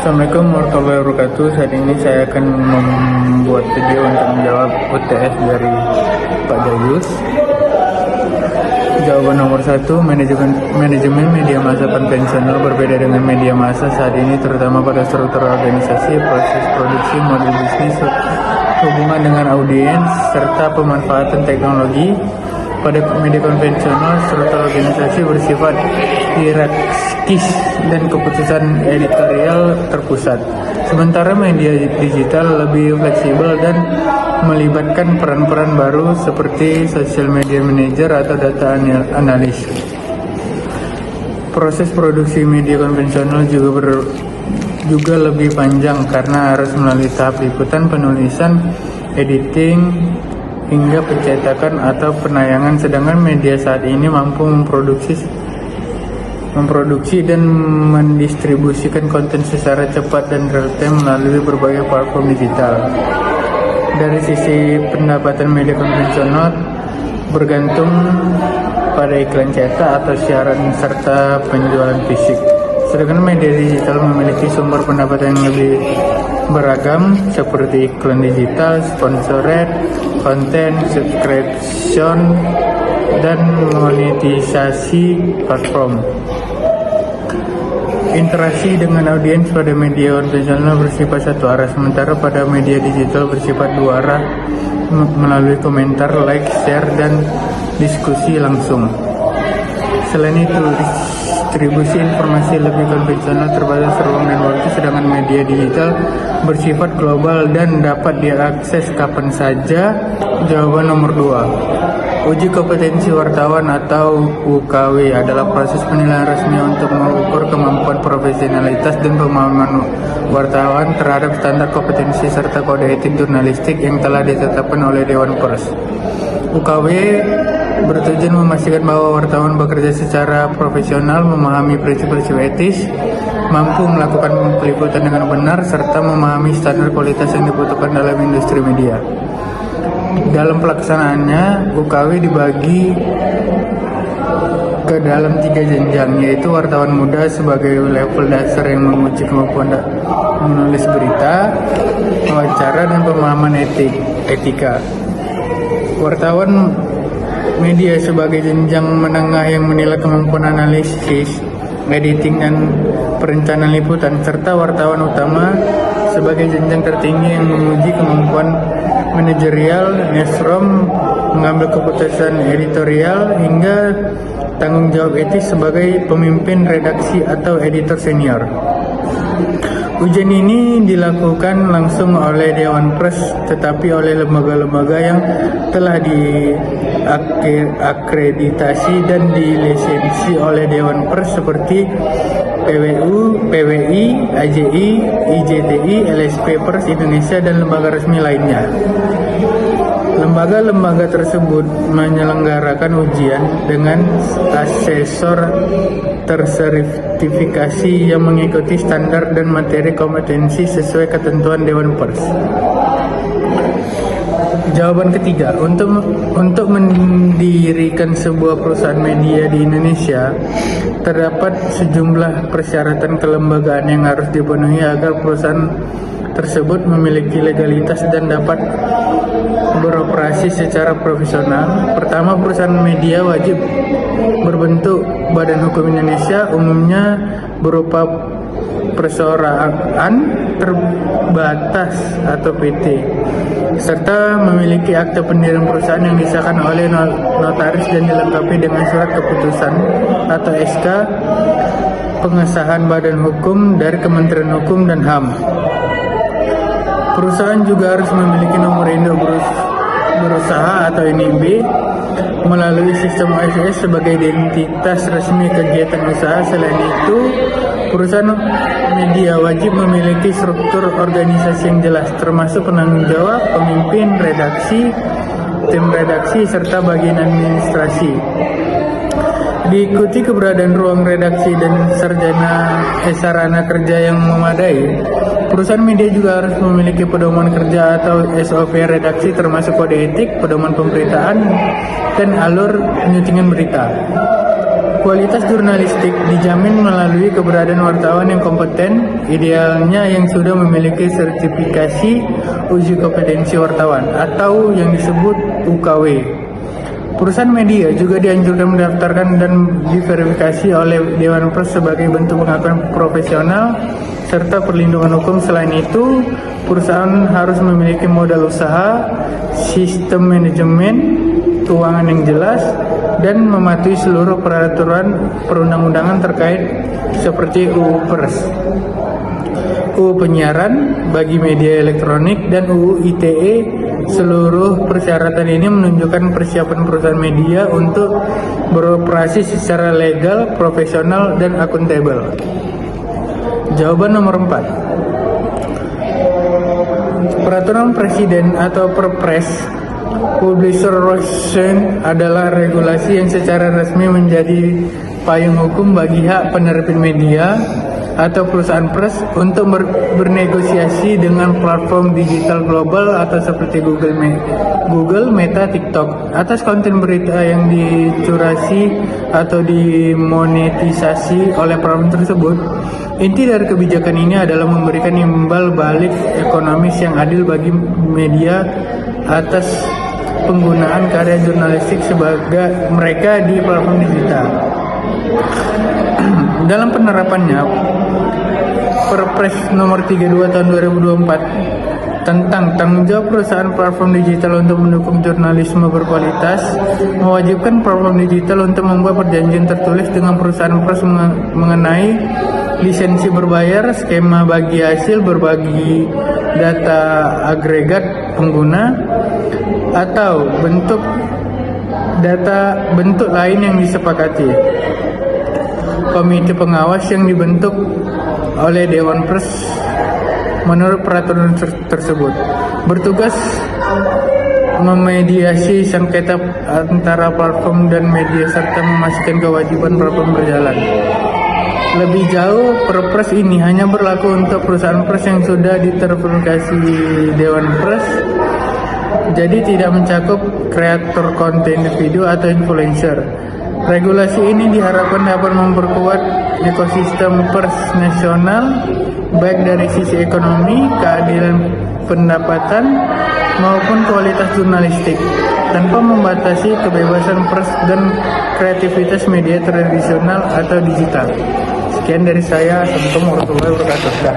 Assalamualaikum warahmatullahi wabarakatuh. Saat ini saya akan membuat video untuk menjawab UTS dari Pak Gayus. Jawaban nomor 1, manajemen media massa konvensional berbeda dengan media massa saat ini, terutama pada struktur organisasi, proses produksi, model bisnis, hubungan dengan audiens, serta pemanfaatan teknologi. Pada media konvensional, struktur organisasi bersifat hierarkis dan keputusan editorial terpusat. Sementara media digital lebih fleksibel dan melibatkan peran-peran baru seperti social media manager atau data analis. Proses produksi media konvensional juga lebih panjang karena harus melalui tahap liputan, penulisan, editing, hingga pencetakan atau penayangan, sedangkan media saat ini mampu memproduksi dan mendistribusikan konten secara cepat dan real-time melalui berbagai platform digital. Dari sisi pendapatan, media konvensional bergantung pada iklan cetak atau siaran serta penjualan fisik, sedangkan media digital memiliki sumber pendapatan yang lebih beragam seperti iklan digital, sponsored, konten, subscription, dan monetisasi platform. Interaksi dengan audiens pada media konvensional bersifat satu arah, sementara pada media digital bersifat dua arah melalui komentar, like, share, dan diskusi langsung. Selain itu, distribusi informasi lebih konvensional terbatas ruang dan waktu, sedangkan media digital bersifat global dan dapat diakses kapan saja. Jawaban nomor 2. Uji kompetensi wartawan atau UKW adalah proses penilaian resmi untuk mengukur kemampuan profesionalitas dan pemahaman wartawan terhadap standar kompetensi serta kode etik jurnalistik yang telah ditetapkan oleh Dewan Pers. UKW bertujuan memastikan bahwa wartawan bekerja secara profesional, memahami prinsip-prinsip etis, mampu melakukan peliputan dengan benar, serta memahami standar kualitas yang dibutuhkan dalam industri media. Dalam pelaksanaannya, UKW dibagi ke dalam 3 jenjang, yaitu wartawan muda sebagai level dasar yang menguji kemampuan menulis berita, wawancara, dan pemahaman etika. Wartawan media sebagai jenjang menengah yang menilai kemampuan analisis, editing, dan perencanaan liputan, serta wartawan utama sebagai jenjang tertinggi yang menguji kemampuan manajerial, newsroom, mengambil keputusan editorial, hingga tanggung jawab etis sebagai pemimpin redaksi atau editor senior. Ujian ini dilakukan langsung oleh Dewan Pers, tetapi oleh lembaga-lembaga yang telah diakreditasi dan dilisensi oleh Dewan Pers seperti PWU, PWI, AJI, IJTI, LSP Pers Indonesia, dan lembaga resmi lainnya. Lembaga-lembaga tersebut menyelenggarakan ujian dengan asesor tersertifikasi yang mengikuti standar dan materi kompetensi sesuai ketentuan Dewan Pers. Jawaban ketiga, untuk mendirikan sebuah perusahaan media di Indonesia, terdapat sejumlah persyaratan kelembagaan yang harus dipenuhi agar perusahaan tersebut memiliki legalitas dan dapat beroperasi secara profesional. Pertama, perusahaan media wajib berbentuk Badan Hukum Indonesia, umumnya berupa perseorangan terbatas atau PT, serta memiliki akte pendirian perusahaan yang disahkan oleh notaris dan dilengkapi dengan surat keputusan atau SK pengesahan Badan Hukum dari Kementerian Hukum dan HAM. Perusahaan juga harus memiliki nomor induk berusaha atau NIB melalui sistem OSS sebagai identitas resmi kegiatan usaha. Selain itu, perusahaan media wajib memiliki struktur organisasi yang jelas, termasuk penanggung jawab, pemimpin redaksi, tim redaksi, serta bagian administrasi. Diikuti keberadaan ruang redaksi dan sarana kerja yang memadai. Perusahaan media juga harus memiliki pedoman kerja atau SOP redaksi, termasuk kode etik, pedoman pemberitaan, dan alur penyuntingan berita. Kualitas jurnalistik dijamin melalui keberadaan wartawan yang kompeten, idealnya yang sudah memiliki sertifikasi uji kompetensi wartawan atau yang disebut UKW. Perusahaan media juga dianjurkan mendaftarkan dan diverifikasi oleh Dewan Pers sebagai bentuk pengakuan profesional serta perlindungan hukum. Selain itu, perusahaan harus memiliki modal usaha, sistem manajemen keuangan yang jelas, dan mematuhi seluruh peraturan perundang-undangan terkait seperti UU Pers, UU Penyiaran bagi media elektronik, dan UU ITE. Seluruh persyaratan ini menunjukkan persiapan perusahaan media untuk beroperasi secara legal, profesional, dan akuntabel. Jawaban nomor 4. Peraturan Presiden atau Perpres Publication adalah regulasi yang secara resmi menjadi payung hukum bagi hak penerbit media atau perusahaan pers untuk bernegosiasi dengan platform digital global atau seperti Google, Meta, TikTok atas konten berita yang dicurasi atau dimonetisasi oleh platform tersebut. Inti dari kebijakan ini adalah memberikan imbal balik ekonomis yang adil bagi media atas penggunaan karya jurnalistik sebagai mereka di platform digital. Dalam penerapannya, Perpres nomor 32 tahun 2024 tentang tanggung jawab perusahaan platform digital untuk mendukung jurnalisme berkualitas mewajibkan platform digital untuk membuat perjanjian tertulis dengan perusahaan pers mengenai lisensi berbayar, skema bagi hasil, berbagi data agregat pengguna, atau bentuk lain yang disepakati. Komite pengawas yang dibentuk oleh Dewan Pers menurut peraturan tersebut bertugas memediasi sengketa antara platform dan media serta memastikan kewajiban platform berjalan. Lebih jauh, Perpres ini hanya berlaku untuk perusahaan pers yang sudah diverifikasi Dewan Pers, jadi tidak mencakup kreator konten individu atau influencer. Regulasi ini diharapkan dapat memperkuat ekosistem pers nasional, baik dari sisi ekonomi, keadilan pendapatan, maupun kualitas jurnalistik, tanpa membatasi kebebasan pers dan kreativitas media tradisional atau digital. Sekian dari saya. Assalamualaikum warahmatullahi wabarakatuh.